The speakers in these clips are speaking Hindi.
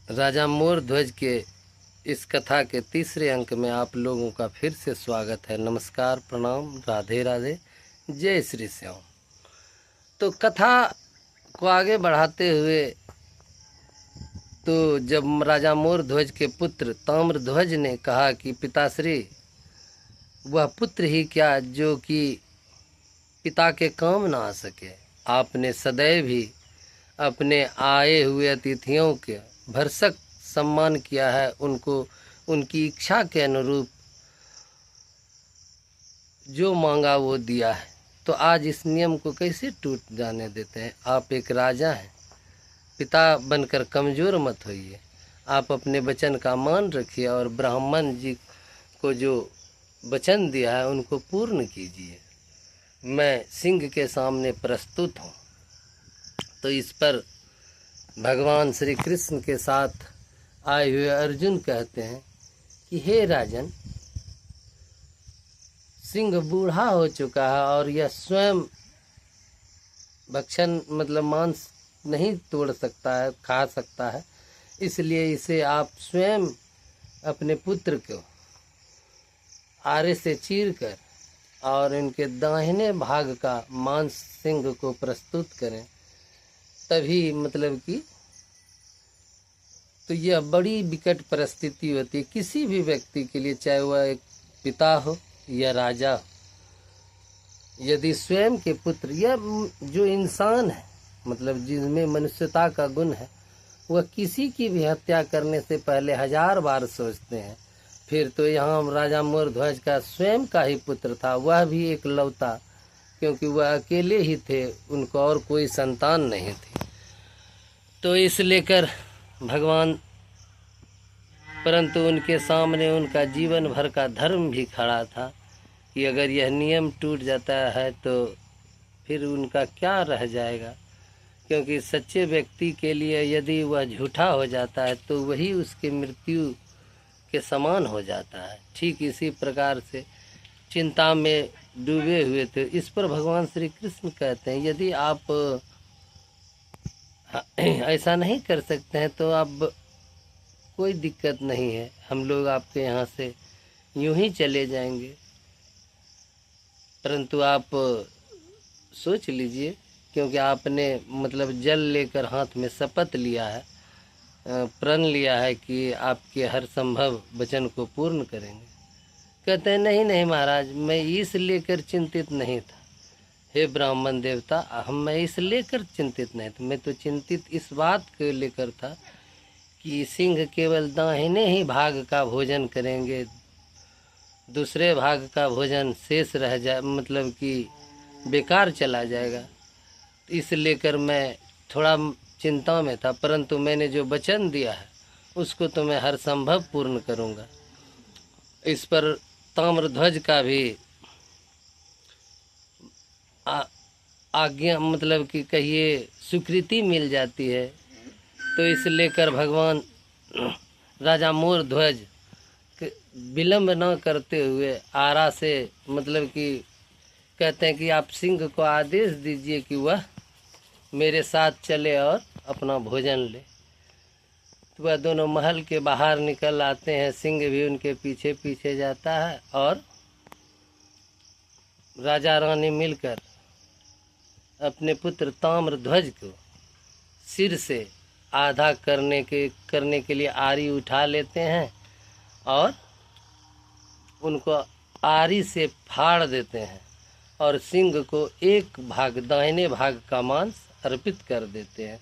राजा मोर ध्वज के इस कथा के तीसरे अंक में आप लोगों का फिर से स्वागत है। नमस्कार, प्रणाम, राधे राधे, जय श्री श्याम। तो कथा को आगे बढ़ाते हुए तो जब राजा मोर ध्वज के पुत्र ताम्रध्वज ने कहा कि पिताश्री, वह पुत्र ही क्या जो कि पिता के काम ना आ सके। आपने सदैव ही अपने आए हुए अतिथियों के भरसक सम्मान किया है, उनको उनकी इच्छा के अनुरूप जो मांगा वो दिया है। तो आज इस नियम को कैसे टूट जाने देते हैं। आप एक राजा हैं, पिता बनकर कमज़ोर मत होइए। आप अपने वचन का मान रखिए और ब्राह्मण जी को जो वचन दिया है उनको पूर्ण कीजिए। मैं सिंह के सामने प्रस्तुत हूँ। तो इस पर भगवान श्री कृष्ण के साथ आए हुए अर्जुन कहते हैं कि हे राजन, सिंह बूढ़ा हो चुका है और यह स्वयं भक्षण मतलब मांस नहीं तोड़ सकता है, खा सकता है। इसलिए इसे आप स्वयं अपने पुत्र को आरे से चीर कर और इनके दाहिने भाग का मांस सिंह को प्रस्तुत करें, तभी मतलब कि तो यह बड़ी विकट परिस्थिति होती है किसी भी व्यक्ति के लिए, चाहे वह एक पिता हो या राजा हो। यदि स्वयं के पुत्र या जो इंसान है मतलब जिसमें मनुष्यता का गुण है, वह किसी की भी हत्या करने से पहले 1000 बार सोचते हैं। फिर तो यहाँ राजा मोर ध्वज का स्वयं का ही पुत्र था, वह भी एक लौता, क्योंकि वह अकेले ही थे, उनको और कोई संतान नहीं थी। तो इस लेकर भगवान, परंतु उनके सामने उनका जीवन भर का धर्म भी खड़ा था कि अगर यह नियम टूट जाता है तो फिर उनका क्या रह जाएगा। क्योंकि सच्चे व्यक्ति के लिए यदि वह झूठा हो जाता है तो वही उसकी मृत्यु के समान हो जाता है। ठीक इसी प्रकार से चिंता में डूबे हुए थे। इस पर भगवान श्री कृष्ण कहते हैं यदि आप ऐसा नहीं कर सकते हैं तो आप कोई दिक्कत नहीं है, हम लोग आपके यहाँ से यूं ही चले जाएंगे। परंतु आप सोच लीजिए, क्योंकि आपने मतलब जल लेकर हाथ में शपथ लिया है, प्रण लिया है कि आपके हर संभव वचन को पूर्ण करेंगे। कहते हैं नहीं नहीं महाराज, मैं इस लेकर चिंतित नहीं था। हे ब्राह्मण देवता, मैं इस लेकर चिंतित नहीं था, मैं तो चिंतित इस बात को लेकर था कि सिंह केवल दाहिने ही भाग का भोजन करेंगे, दूसरे भाग का भोजन शेष रह जाए, मतलब कि बेकार चला जाएगा। इस लेकर मैं थोड़ा चिंता में था, परंतु मैंने जो वचन दिया है उसको तो मैं हर संभव पूर्ण करूँगा। इस पर ताम्रध्वज का भी आज्ञा मतलब कि कहिए स्वीकृति मिल जाती है। तो इस लेकर भगवान राजा मोर ध्वज विलंब न करते हुए आरा से मतलब कि कहते हैं कि आप सिंह को आदेश दीजिए कि वह मेरे साथ चले और अपना भोजन ले। तो वह दोनों महल के बाहर निकल आते हैं, सिंह भी उनके पीछे पीछे जाता है और राजा रानी मिलकर अपने पुत्र ताम्रध्वज को सिर से आधा करने के लिए आरी उठा लेते हैं और उनको आरी से फाड़ देते हैं और सिंह को एक भाग दाहिने भाग का मांस अर्पित कर देते हैं।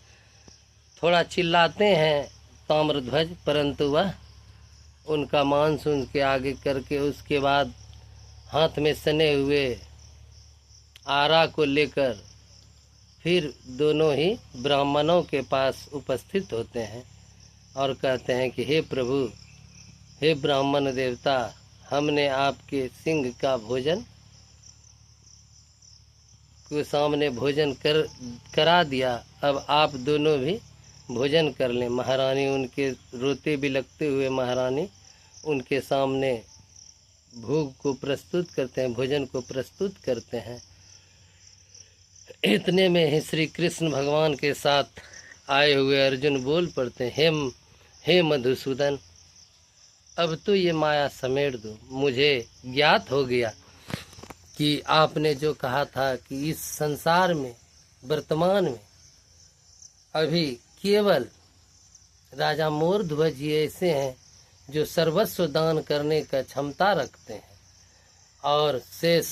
थोड़ा चिल्लाते हैं ताम्रध्वज, परंतु वह उनका मांस उनके आगे करके उसके बाद हाथ में सने हुए आरा को लेकर फिर दोनों ही ब्राह्मणों के पास उपस्थित होते हैं और कहते हैं कि हे प्रभु, हे ब्राह्मण देवता, हमने आपके सिंह का भोजन के सामने भोजन करा दिया, अब आप दोनों भी भोजन कर लें। महारानी उनके रोते बिलखते हुए महारानी उनके सामने भोग को प्रस्तुत करते हैं, भोजन को प्रस्तुत करते हैं। इतने में ही श्री कृष्ण भगवान के साथ आए हुए अर्जुन बोल पड़ते हैं, हे मधुसूदन, अब तो ये माया समेट दो। मुझे ज्ञात हो गया कि आपने जो कहा था कि इस संसार में वर्तमान में अभी केवल राजा मोरध्वज ही ऐसे हैं जो सर्वस्व दान करने का क्षमता रखते हैं, और शेष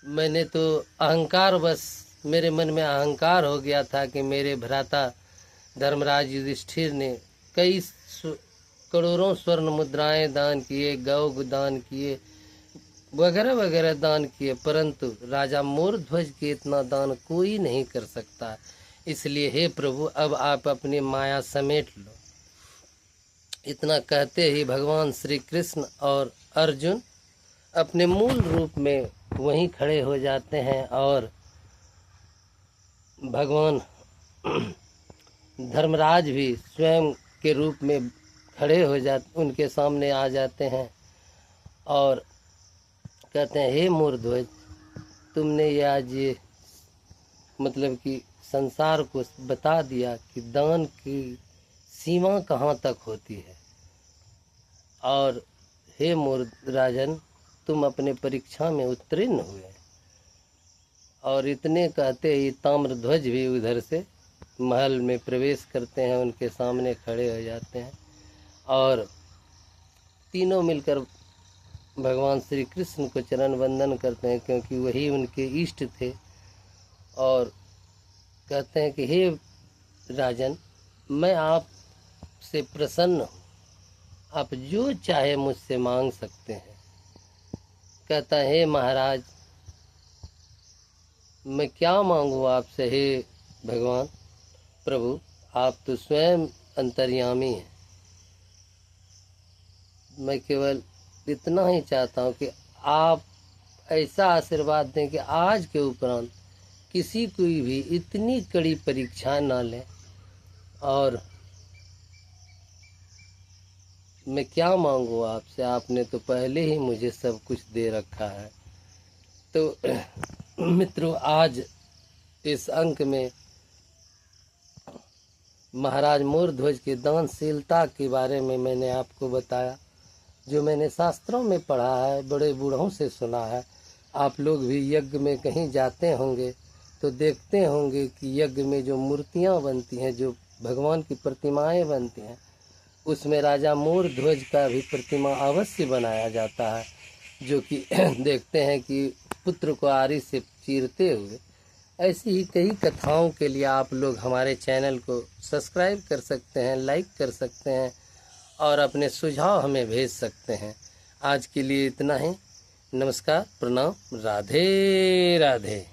मैंने तो अहंकार बस, मेरे मन में अहंकार हो गया था कि मेरे भ्राता धर्मराज युधिष्ठिर ने कई करोड़ों स्वर्ण मुद्राएं दान किए, गौ दान किए, वगैरह वगैरह दान किए, परंतु राजा मोरध्वज के इतना दान कोई नहीं कर सकता। इसलिए हे प्रभु, अब आप अपनी माया समेट लो। इतना कहते ही भगवान श्री कृष्ण और अर्जुन अपने मूल रूप में वहीं खड़े हो जाते हैं, और भगवान धर्मराज भी स्वयं के रूप में खड़े हो जाते, उनके सामने आ जाते हैं और कहते हैं, हे मोरध्वज, तुमने ये आज ये मतलब कि संसार को बता दिया कि दान की सीमा कहाँ तक होती है, और हे मोर राजन, तुम अपने परीक्षा में उत्तीर्ण हुए। और इतने कहते ही ताम्रध्वज भी उधर से महल में प्रवेश करते हैं, उनके सामने खड़े हो जाते हैं, और तीनों मिलकर भगवान श्री कृष्ण को चरण वंदन करते हैं, क्योंकि वही उनके इष्ट थे, और कहते हैं कि हे राजन, मैं आपसे प्रसन्न हूँ, आप जो चाहे मुझसे मांग सकते हैं। कहता है, हे महाराज, मैं क्या मांगूँ आपसे, हे भगवान प्रभु, आप तो स्वयं अंतर्यामी हैं। मैं केवल इतना ही चाहता हूँ कि आप ऐसा आशीर्वाद दें कि आज के उपरांत किसी को भी इतनी कड़ी परीक्षा ना लें, और मैं क्या मांगूँ आपसे, आपने तो पहले ही मुझे सब कुछ दे रखा है। तो मित्रों, आज इस अंक में महाराज मोरध्वज की दानशीलता के बारे में मैंने आपको बताया, जो मैंने शास्त्रों में पढ़ा है, बड़े बूढ़ों से सुना है। आप लोग भी यज्ञ में कहीं जाते होंगे तो देखते होंगे कि यज्ञ में जो मूर्तियाँ बनती हैं, जो भगवान की प्रतिमाएं बनती हैं, उसमें राजा मोरध्वज का भी प्रतिमा अवश्य बनाया जाता है, जो कि देखते हैं कि पुत्र को आरी से चीरते हुए। ऐसी ही कई कथाओं के लिए आप लोग हमारे चैनल को सब्सक्राइब कर सकते हैं, लाइक कर सकते हैं, और अपने सुझाव हमें भेज सकते हैं। आज के लिए इतना ही। नमस्कार, प्रणाम, राधे राधे।